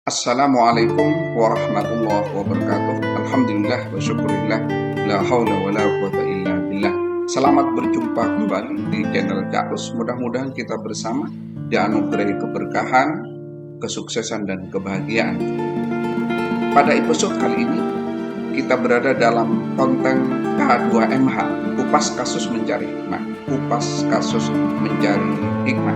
Assalamualaikum warahmatullahi wabarakatuh. Alhamdulillah wa syukurillah. La haula wa la quwata illa billah. Selamat berjumpa kembali di channel Ca'us. Mudah-mudahan kita bersama dianugerahi keberkahan, kesuksesan dan kebahagiaan. Pada episode kali ini kita berada dalam konten K2MH, Kupas Kasus Mencari Hikmah. Kupas Kasus Mencari Hikmah.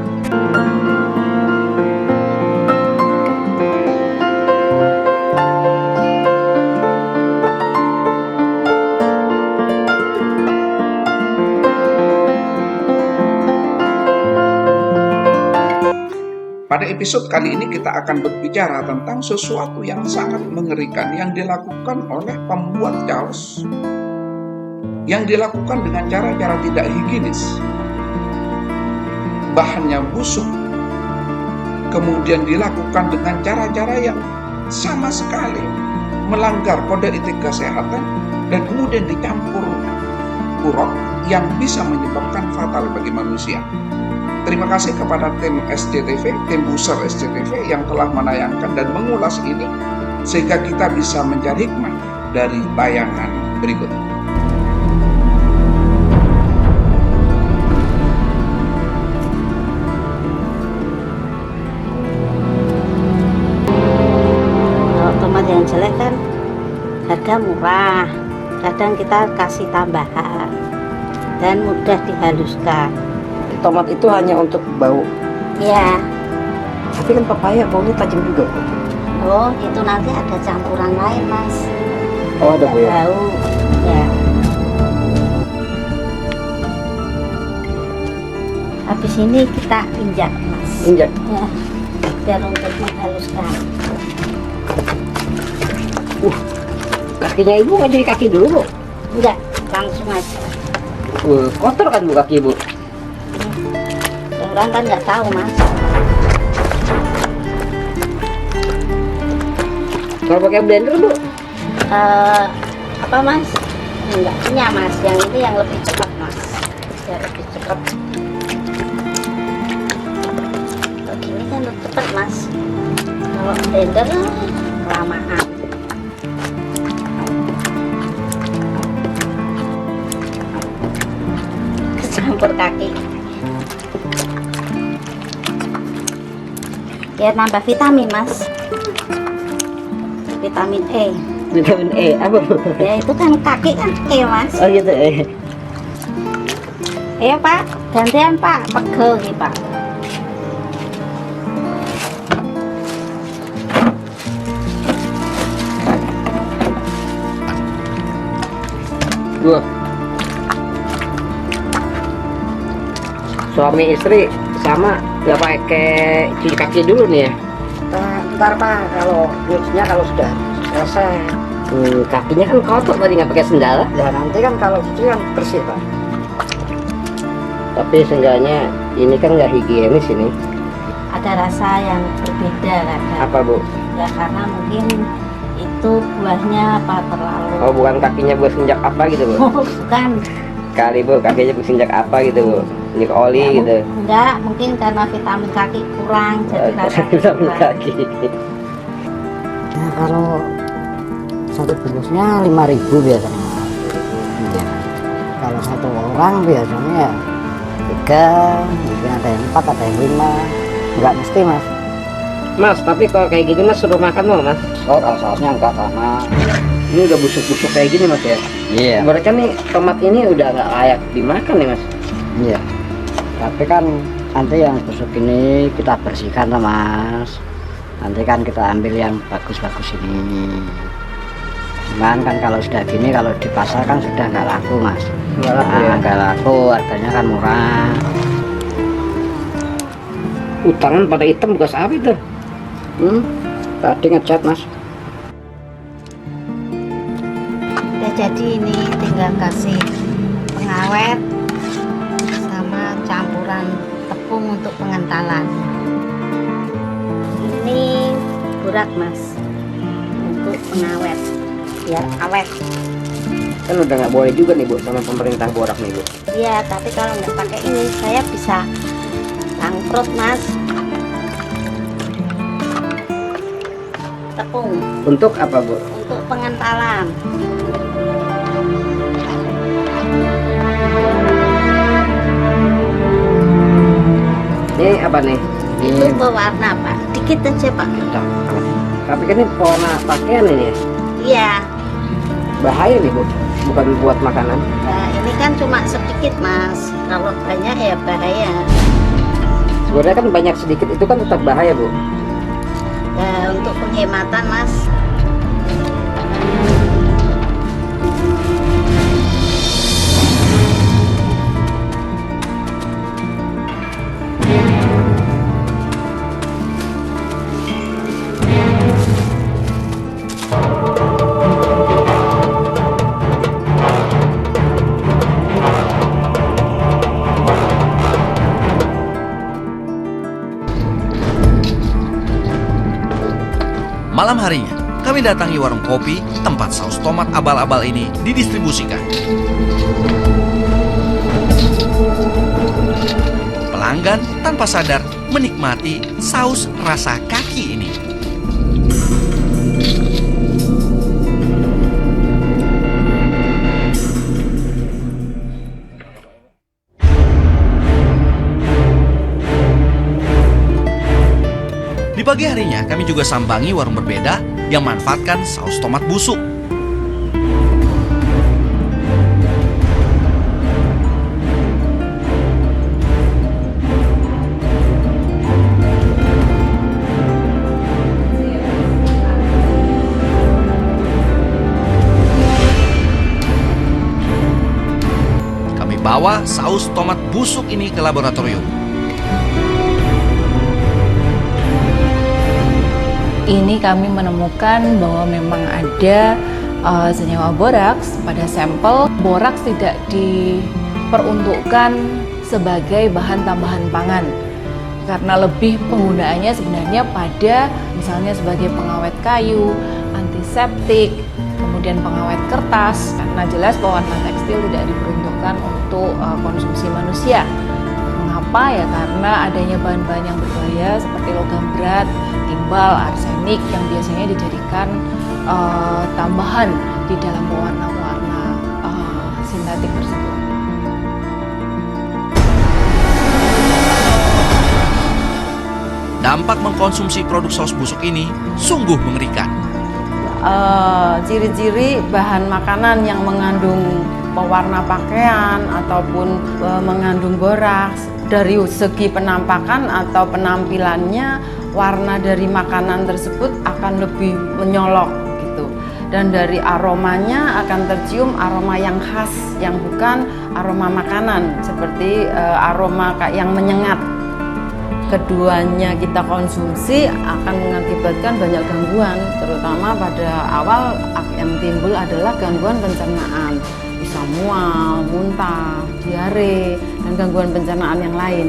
Pada episode kali ini kita akan berbicara tentang sesuatu yang sangat mengerikan yang dilakukan oleh pembuat kaos, yang dilakukan dengan cara-cara tidak higienis, bahannya busuk, kemudian dilakukan dengan cara-cara yang sama sekali melanggar kode etik kesehatan, dan kemudian dicampur urop yang bisa menyebabkan fatal bagi manusia. Terima kasih kepada tim SCTV, tim Buser SCTV yang telah menayangkan dan mengulas ini sehingga kita bisa mencari hikmah dari tayangan berikut. Kalau tomat yang jelek kan harga murah, kadang kita kasih tambahan dan mudah dihaluskan. Tomat itu hanya untuk bau. Ya, Tapi kan pepaya baunya tajam juga. oh itu nanti ada campuran lain mas. Oh ada bu ya. Bau, ya. Habis ini kita injak mas. Injak. Ya, biar untuk menghaluskan. Kakinya ibu nggak jadi kaki dulu bu. Enggak, langsung aja. Kotor kan bu kaki ibu. Orang kan nggak tahu mas. Kalau pakai blender bu, Apa mas? Enggak punya mas. Yang ini yang lebih cepat mas. Biar lebih cepat. Begini kan lebih cepat mas. Kalau blender kelamaan. Campur kaki. Ya nambah vitamin mas. Vitamin E. vitamin E apa bu? Ya itu kan kaki kan E mas. Oh gitu eh. Ayo pak, gantian pak, pegel nih pak. Bu. Suami istri sama nggak pakai cuci kaki dulu nih ya? Ntar pak, kalau nyucinya kalau sudah selesai, Kakinya kan kotor tadi nggak pakai sendal. ya nanti kan kalau cuci kan bersih pak. Tapi seenggaknya ini kan nggak higienis ini. Ada rasa yang berbeda kadang. Apa bu? Ya karena mungkin itu buahnya apa terlalu. Oh bukan kakinya buat senjak apa gitu bu? Oh, bukan. Kali bu kakinya buat senjak apa gitu bu? Senjak oli Ya, gitu. Enggak, mungkin karena vitamin kaki kurang jadi rasa Vitamin kurang. kaki. Nah kalau satu bungkusnya 5.000 biasanya. Iya. Kalau satu orang biasanya ya 3, mungkin ada yang 4, ada yang 5. Nggak mesti mas. Mas tapi kalau kayak gini mas suruh makan mau mas? Oh kalau sausnya enggak sama. Ini udah busuk-busuk kayak gini mas ya? Iya. Berarti kan nih tomat ini udah nggak layak dimakan nih mas? Iya. Tapi kan nanti yang busuk ini kita bersihkan lah mas. Nanti kan kita ambil yang bagus-bagus ini. Cuman kan kalau sudah gini, kalau di pasar kan sudah nggak laku mas. Nggak laku ya? Nggak laku, harganya kan murah. Utangan pada hitam bekas apa itu? Tadi ngecat mas. Ya jadi ini tinggal kasih pengawet sama campuran tepung untuk pengentalan. Ini burak mas untuk pengawet biar awet. Kan udah nggak boleh juga nih bu sama pemerintah borak nih bu. Iya tapi kalau nggak pakai ini saya bisa bangkrut mas. tepung Untuk apa, Bu? untuk pengentalan. Ini apa nih? Itu pewarna Pak, dikit aja Pak. Tapi kan ini pewarna pakaian ini ya? Iya, Bahaya nih, Bu. Bukan buat makanan. nah ini kan cuma sedikit Mas, kalau banyak ya bahaya. Sebenarnya kan banyak sedikit itu kan tetap bahaya, Bu. Ya untuk penghematan Mas. Malam harinya, kami datangi warung kopi tempat saus tomat abal-abal ini didistribusikan. Pelanggan tanpa sadar menikmati saus rasa kaki ini. Di pagi harinya, kami juga sambangi warung berbeda yang manfaatkan saus tomat busuk. Kami bawa saus tomat busuk ini ke laboratorium. Ini kami menemukan bahwa memang ada senyawa boraks pada sampel. Boraks tidak diperuntukkan sebagai bahan tambahan pangan karena lebih penggunaannya sebenarnya pada misalnya sebagai pengawet kayu, antiseptik, kemudian pengawet kertas. Karena jelas pewarna tekstil tidak diperuntukkan untuk konsumsi manusia. Mengapa ya? Karena adanya bahan-bahan yang berbahaya seperti logam berat, timbal, arsenik yang biasanya dijadikan tambahan di dalam pewarna-warna sintetik tersebut. Dampak mengkonsumsi produk saus busuk ini sungguh mengerikan. Ciri-ciri bahan makanan yang mengandung pewarna pakaian ataupun mengandung boraks, dari segi penampakan atau penampilannya, warna dari makanan tersebut akan lebih menyolok gitu, dan dari aromanya akan tercium aroma yang khas yang bukan aroma makanan seperti aroma yang menyengat. Keduanya kita konsumsi akan mengakibatkan banyak gangguan, terutama pada awal yang timbul adalah gangguan pencernaan, bisa mual, muntah, diare, dan gangguan pencernaan yang lain.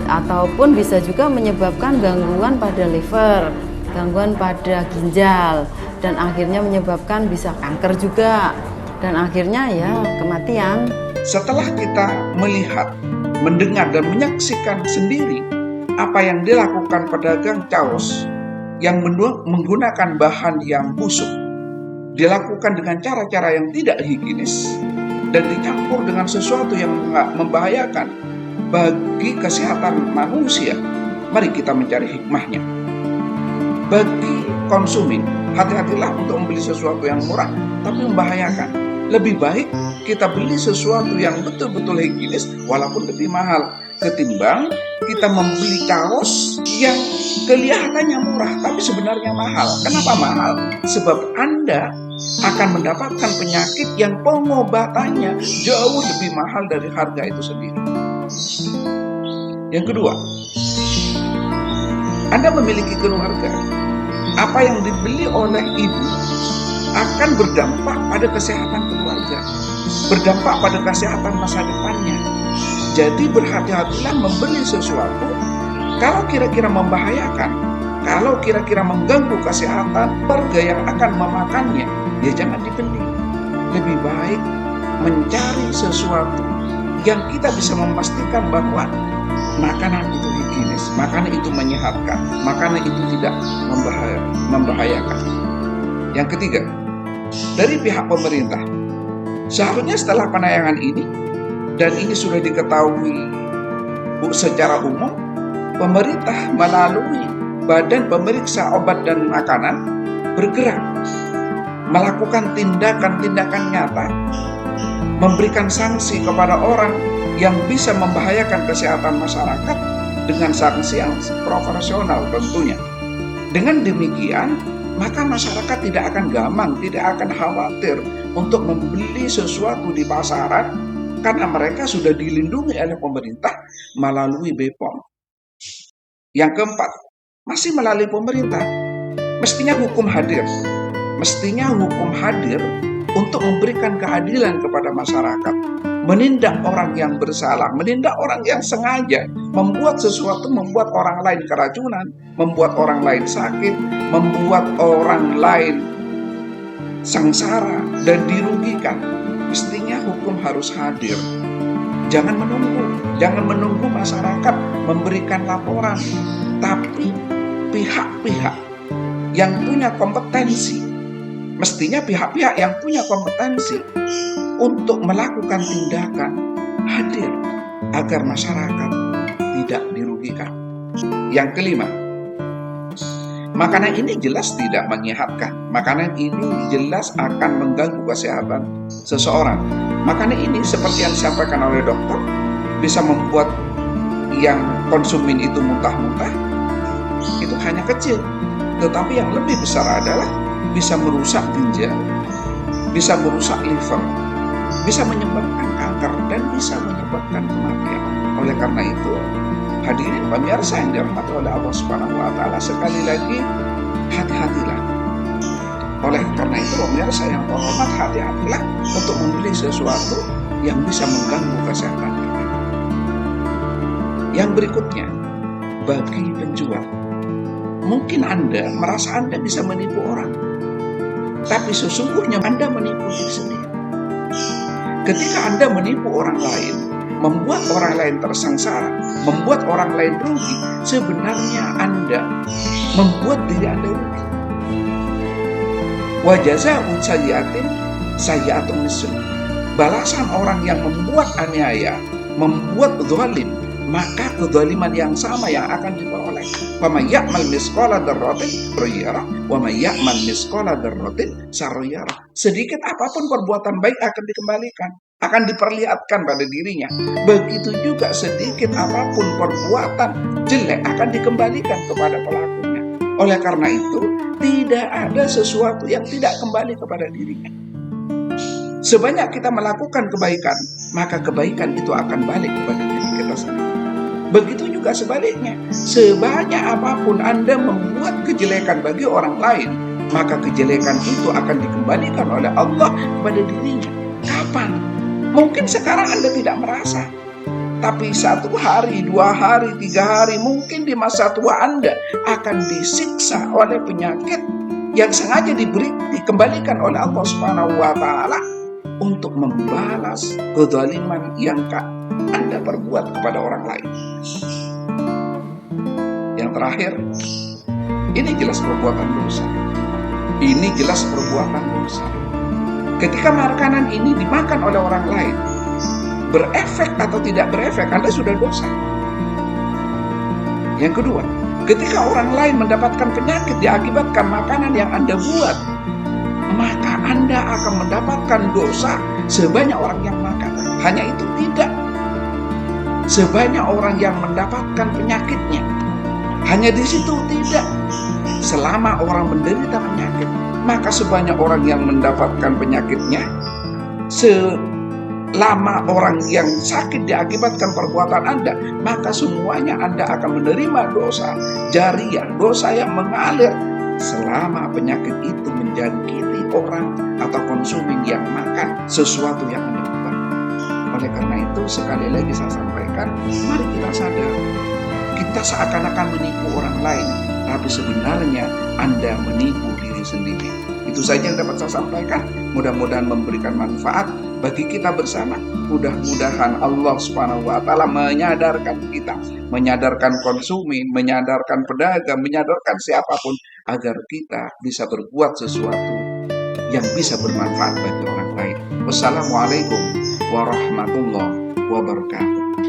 Ataupun bisa juga menyebabkan gangguan pada liver, gangguan pada ginjal, dan akhirnya menyebabkan bisa kanker juga, dan akhirnya ya kematian. Setelah kita melihat, mendengar, dan menyaksikan sendiri apa yang dilakukan pedagang caos yang menggunakan bahan yang busuk, dilakukan dengan cara-cara yang tidak higienis, dan dicampur dengan sesuatu yang membahayakan bagi kesehatan manusia, mari kita mencari hikmahnya. Bagi konsumen, hati-hatilah untuk membeli sesuatu yang murah tapi membahayakan. Lebih baik kita beli sesuatu yang betul-betul higienis walaupun lebih mahal, ketimbang kita membeli kaos yang kelihatannya murah tapi sebenarnya mahal. Kenapa mahal? Sebab Anda akan mendapatkan penyakit yang pengobatannya jauh lebih mahal dari harga itu sendiri. Yang kedua, Anda memiliki keluarga. Apa yang dibeli oleh ibu akan berdampak pada kesehatan keluarga, berdampak pada kesehatan masa depannya. Jadi berhati-hatilah membeli sesuatu kalau kira-kira membahayakan, kalau kira-kira mengganggu kesehatan keluarga yang akan memakannya, ya jangan dibeli. Lebih baik mencari sesuatu yang kita bisa memastikan bahwa makanan itu higienis, makanan itu menyehatkan, makanan itu tidak membahayakan. Yang ketiga, dari pihak pemerintah, seharusnya setelah penayangan ini, dan ini sudah diketahui secara umum, pemerintah melalui Badan Pemeriksa Obat dan Makanan bergerak melakukan tindakan-tindakan nyata, memberikan sanksi kepada orang yang bisa membahayakan kesehatan masyarakat dengan sanksi yang proporsional tentunya. Dengan demikian, maka masyarakat tidak akan gamang, tidak akan khawatir untuk membeli sesuatu di pasaran karena mereka sudah dilindungi oleh pemerintah melalui BPOM. Yang keempat, masih melalui pemerintah, mestinya hukum hadir. Mestinya hukum hadir untuk memberikan keadilan kepada masyarakat, menindak orang yang bersalah, menindak orang yang sengaja membuat sesuatu, membuat orang lain keracunan, membuat orang lain sakit, membuat orang lain sengsara dan dirugikan. Mestinya hukum harus hadir. Jangan menunggu masyarakat memberikan laporan, tapi pihak-pihak yang punya kompetensi, mestinya pihak-pihak yang punya kompetensi untuk melakukan tindakan hadir agar masyarakat tidak dirugikan. Yang kelima, makanan ini jelas tidak menyehatkan. Makanan ini jelas akan mengganggu kesehatan seseorang. Makanan ini seperti yang disampaikan oleh dokter, bisa membuat yang konsumen itu muntah-muntah. Itu hanya kecil. Tetapi yang lebih besar adalah bisa merusak ginjal, bisa merusak liver, bisa menyebabkan kanker, dan bisa menyebabkan kematian. Oleh karena itu, hadirin pemirsa yang dirahmati oleh Allah Subhanahu wa Ta'ala, sekali lagi hati-hatilah. Oleh karena itu, pemirsa yang terhormat, hati-hatilah untuk membeli sesuatu yang bisa mengganggu kesehatan kita. Yang berikutnya, bagi penjual, mungkin Anda merasa Anda bisa menipu orang, tapi sesungguhnya Anda menipu diri sendiri. Ketika Anda menipu orang lain, membuat orang lain tersengsara, membuat orang lain rugi, sebenarnya Anda membuat diri Anda rugi. Wa jazaa'u sayyi'atin sayyi'atun misluha. Balasan orang yang membuat aniaya, membuat zalim, maka kezaliman yang sama yang akan diperoleh. Wa may ya'mal misqala dzarratin khairan wa may ya'mal misqala dzarratin syarran. Sedikit apapun perbuatan baik akan dikembalikan, akan diperlihatkan pada dirinya. Begitu juga sedikit apapun perbuatan jelek akan dikembalikan kepada pelakunya. Oleh karena itu, tidak ada sesuatu yang tidak kembali kepada dirinya. Sebanyak kita melakukan kebaikan, maka kebaikan itu akan balik kepada diri kita sendiri. Begitu juga sebaliknya, sebanyak apapun Anda membuat kejelekan bagi orang lain, maka kejelekan itu akan dikembalikan oleh Allah kepada dirinya. Kapan? Mungkin sekarang Anda tidak merasa, tapi 1 hari, 2 hari, 3 hari, mungkin di masa tua Anda akan disiksa oleh penyakit yang sengaja dikembalikan oleh Allah Subhanahu wa Ta'ala untuk membalas kezaliman yang Anda perbuat kepada orang lain. Yang terakhir, ini jelas perbuatan dosa. Ini jelas perbuatan dosa. Ketika makanan ini dimakan oleh orang lain, berefek atau tidak berefek, Anda sudah dosa. Yang kedua, ketika orang lain mendapatkan penyakit diakibatkan makanan yang Anda buat, maka Anda akan mendapatkan dosa sebanyak orang yang makan. Hanya itu tidak, sebanyak orang yang mendapatkan penyakitnya. Hanya di situ tidak, selama orang menderita penyakit, maka sebanyak orang yang mendapatkan penyakitnya, selama orang yang sakit diakibatkan perbuatan Anda, maka semuanya Anda akan menerima dosa jariyah, dosa yang mengalir selama penyakit itu menjangkiti orang atau konsumen yang makan sesuatu yang Anda buat. Oleh karena itu, sekali lagi saya sampaikan, mari kita sadar, kita seakan-akan menipu orang lain, tapi sebenarnya Anda menipu diri sendiri. Itu saja yang dapat saya sampaikan. Mudah-mudahan memberikan manfaat bagi kita bersama. Mudah-mudahan Allah Subhanahu wa taala menyadarkan kita, menyadarkan konsumen, menyadarkan pedagang, menyadarkan siapapun agar kita bisa berbuat sesuatu yang bisa bermanfaat bagi orang lain. Wassalamualaikum warahmatullahi wabarakatuh.